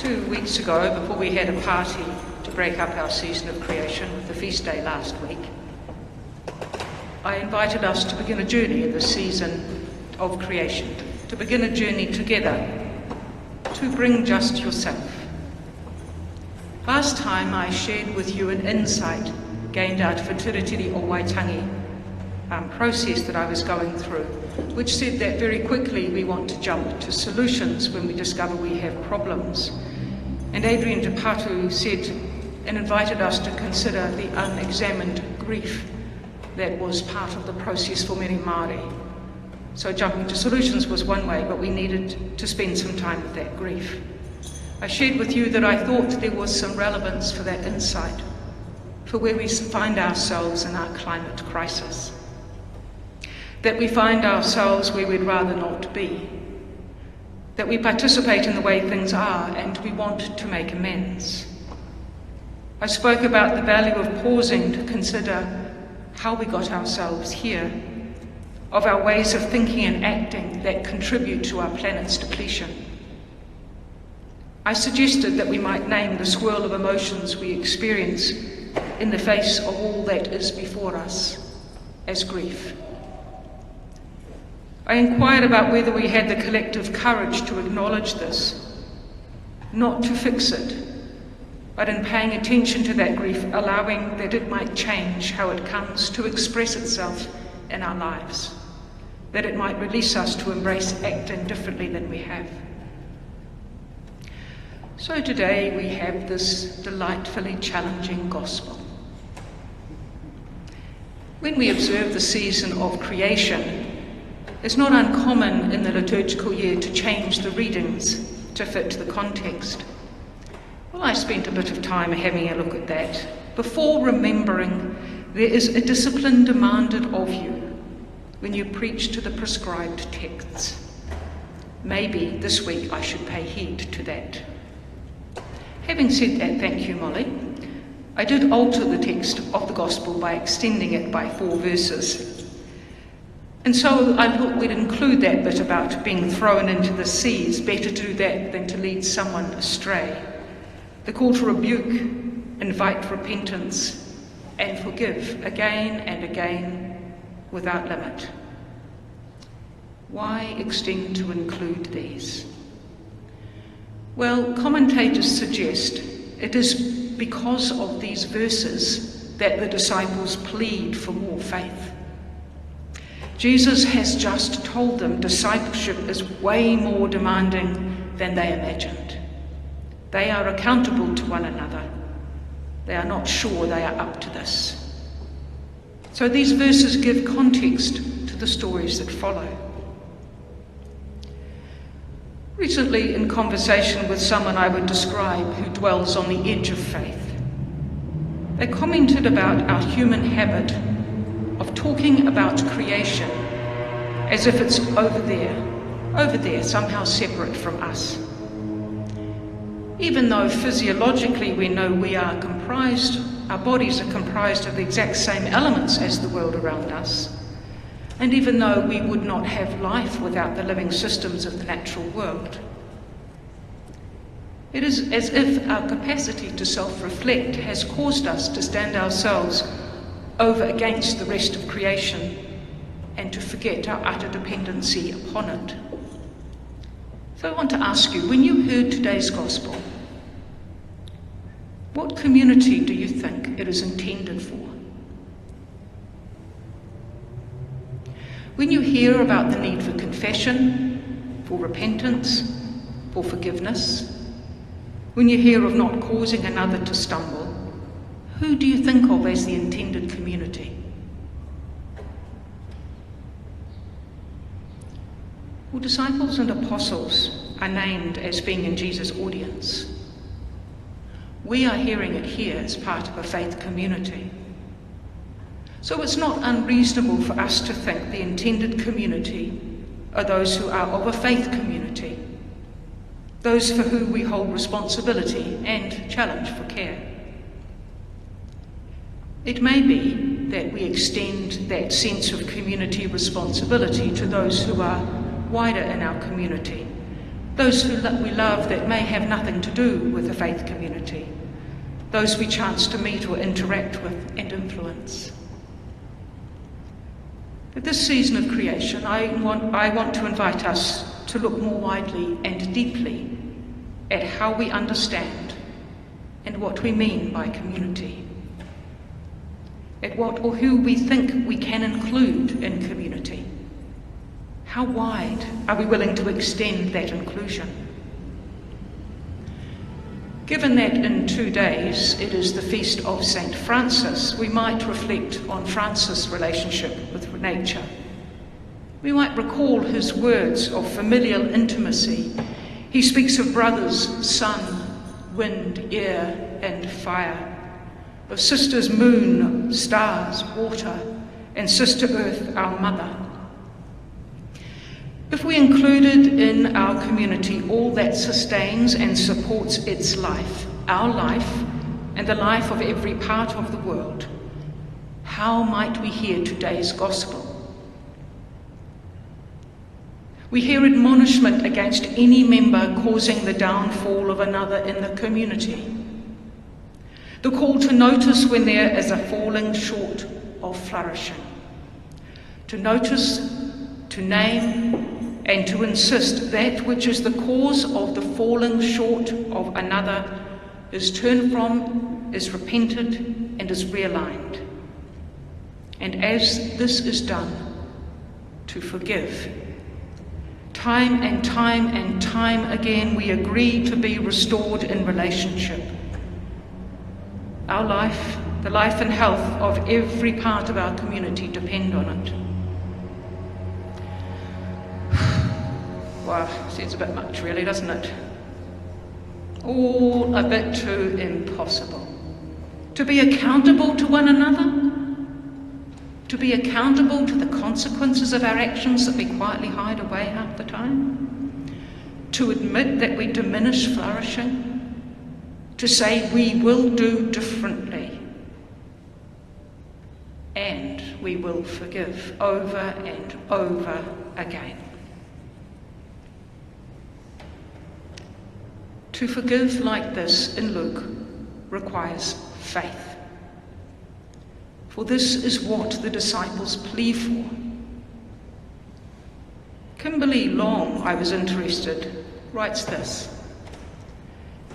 2 weeks ago, before we had a party to break up our season of creation with the feast day last week, I invited us to begin a journey in the season of creation, to begin a journey together, to bring just yourself. Last time I shared with you an insight gained out of a Tiritiri o Waitangi process that I was going through, which said that very quickly we want to jump to solutions when we discover we have problems. And Adrian de Patu said and invited us to consider the unexamined grief that was part of the process for many Māori. So jumping to solutions was one way, but we needed to spend some time with that grief. I shared with you that I thought there was some relevance for that insight, for where we find ourselves in our climate crisis. That we find ourselves where we'd rather not be. That we participate in the way things are and we want to make amends. I spoke about the value of pausing to consider how we got ourselves here, of our ways of thinking and acting that contribute to our planet's depletion. I suggested that we might name the swirl of emotions we experience in the face of all that is before us as grief. I inquired about whether we had the collective courage to acknowledge this, not to fix it, but in paying attention to that grief, allowing that it might change how it comes to express itself in our lives, that it might release us to embrace acting differently than we have. So today we have this delightfully challenging gospel. When we observe the season of creation, it's not uncommon in the liturgical year to change the readings to fit the context. Well, I spent a bit of time having a look at that before remembering there is a discipline demanded of you when you preach to the prescribed texts. Maybe this week I should pay heed to that. Having said that, thank you, Molly, I did alter the text of the Gospel by extending it by 4 verses. And so I thought we'd include that bit about being thrown into the sea. It's better to do that than to lead someone astray. The call to rebuke, invite repentance, and forgive again and again without limit. Why extend to include these? Well, commentators suggest it is because of these verses that the disciples plead for more faith. Jesus has just told them discipleship is way more demanding than they imagined. They are accountable to one another. They are not sure they are up to this. So these verses give context to the stories that follow. Recently, in conversation with someone I would describe who dwells on the edge of faith, they commented about our human habit of talking about creation as if it's over there, somehow separate from us. Even though physiologically we know our bodies are comprised of the exact same elements as the world around us, and even though we would not have life without the living systems of the natural world, it is as if our capacity to self-reflect has caused us to stand ourselves over against the rest of creation and to forget our utter dependency upon it. So I want to ask you, when you heard today's gospel, what community do you think it is intended for? When you hear about the need for confession, for repentance, for forgiveness, when you hear of not causing another to stumble, who do you think of as the intended community? Well, disciples and apostles are named as being in Jesus' audience. We are hearing it here as part of a faith community. So it's not unreasonable for us to think the intended community are those who are of a faith community, those for whom we hold responsibility and challenge for care. It may be that we extend that sense of community responsibility to those who are wider in our community, those who we love that may have nothing to do with the faith community, those we chance to meet or interact with and influence. At this season of creation, I want to invite us to look more widely and deeply at how we understand and what we mean by community, at what or who we think we can include in community. How wide are we willing to extend that inclusion? Given that in 2 days it is the feast of St. Francis, we might reflect on Francis' relationship with nature. We might recall his words of familial intimacy. He speaks of brothers, sun, wind, air, and fire, of sisters, moon, stars, water, and sister earth, our mother. If we included in our community all that sustains and supports its life, our life, and the life of every part of the world, how might we hear today's gospel? We hear admonishment against any member causing the downfall of another in the community. The call to notice when there is a falling short of flourishing. To notice, to name, and to insist that which is the cause of the falling short of another is turned from, is repented, and is realigned. And as this is done, to forgive. Time and time and time again, we agree to be restored in relationship. Our life, the life and health of every part of our community depend on it. Well, seems a bit much really, doesn't it? All a bit too impossible. To be accountable to one another, to be accountable to the consequences of our actions that we quietly hide away half the time, to admit that we diminish flourishing, to say we will do differently, and we will forgive over and over again. To forgive like this in Luke requires faith. For this is what the disciples plea for. Kimberly Long, I was interested, writes this.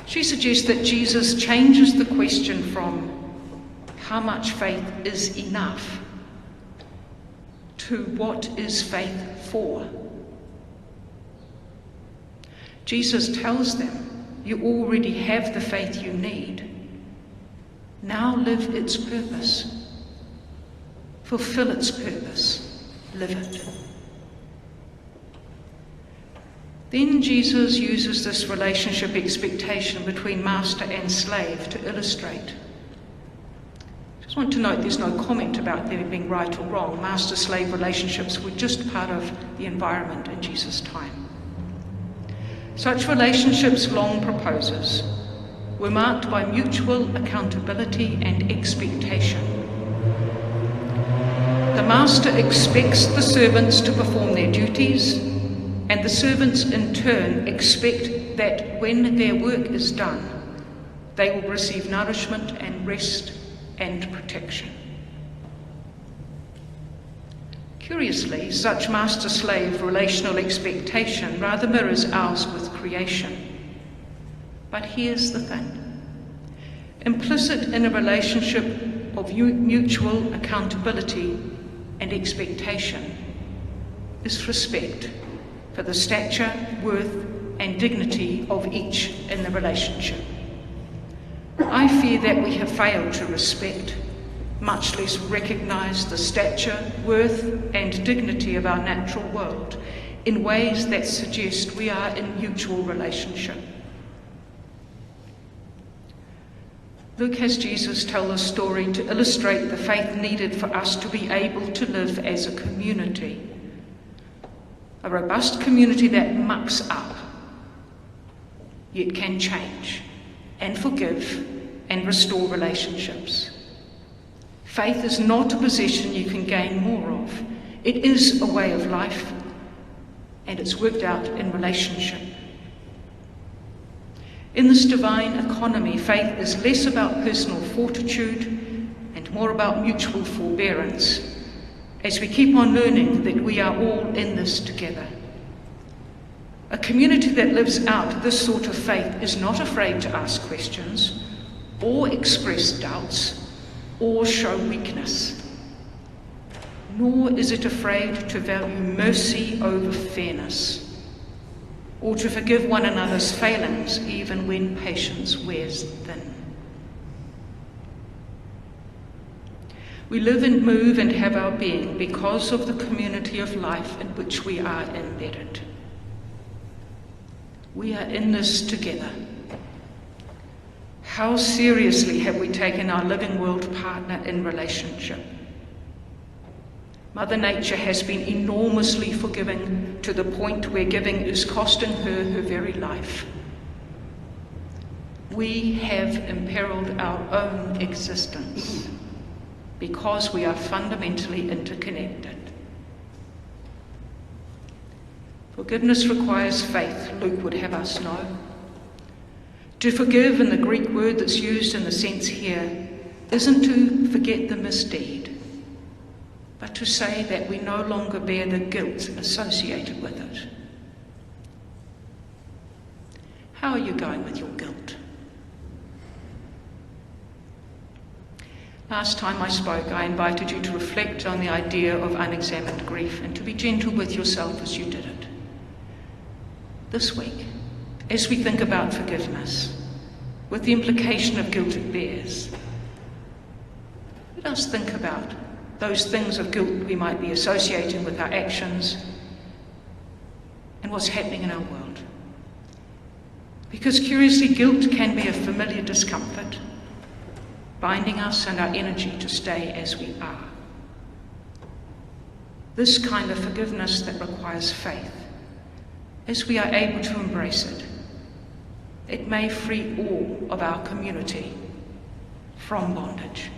She suggests that Jesus changes the question from how much faith is enough to what is faith for. Jesus tells them, you already have the faith you need. Now live its purpose. Fulfill its purpose. Live it. Then Jesus uses this relationship expectation between master and slave to illustrate. I just want to note there's no comment about there being right or wrong. Master-slave relationships were just part of the environment in Jesus' time. Such relationships, Long proposes, were marked by mutual accountability and expectation. The master expects the servants to perform their duties, and the servants in turn expect that when their work is done, they will receive nourishment and rest and protection. Curiously, such master-slave relational expectation rather mirrors ours with creation. But here's the thing. Implicit in a relationship of mutual accountability and expectation is respect for the stature, worth, and dignity of each in the relationship. I fear that we have failed to respect, much less recognise the stature, worth, and dignity of our natural world in ways that suggest we are in mutual relationship. Luke has Jesus tell the story to illustrate the faith needed for us to be able to live as a community. A robust community that mucks up, yet can change and forgive and restore relationships. Faith is not a possession you can gain more of. It is a way of life, and it's worked out in relationship. In this divine economy, faith is less about personal fortitude and more about mutual forbearance, as we keep on learning that we are all in this together. A community that lives out this sort of faith is not afraid to ask questions or express doubts or show weakness, nor is it afraid to value mercy over fairness, or to forgive one another's failings even when patience wears thin. We live and move and have our being because of the community of life in which we are embedded. We are in this together. How seriously have we taken our living world partner in relationship? Mother Nature has been enormously forgiving to the point where giving is costing her her very life. We have imperiled our own existence because we are fundamentally interconnected. Forgiveness requires faith, Luke would have us know. To forgive, in the Greek word that's used in the sense here, isn't to forget the misdeed, but to say that we no longer bear the guilt associated with it. How are you going with your guilt? Last time I spoke, I invited you to reflect on the idea of unexamined grief and to be gentle with yourself as you did it. This week, as we think about forgiveness, with the implication of guilt it bears, let us think about those things of guilt we might be associating with our actions and what's happening in our world. Because curiously, guilt can be a familiar discomfort, binding us and our energy to stay as we are. This kind of forgiveness that requires faith, as we are able to embrace it, it may free all of our community from bondage.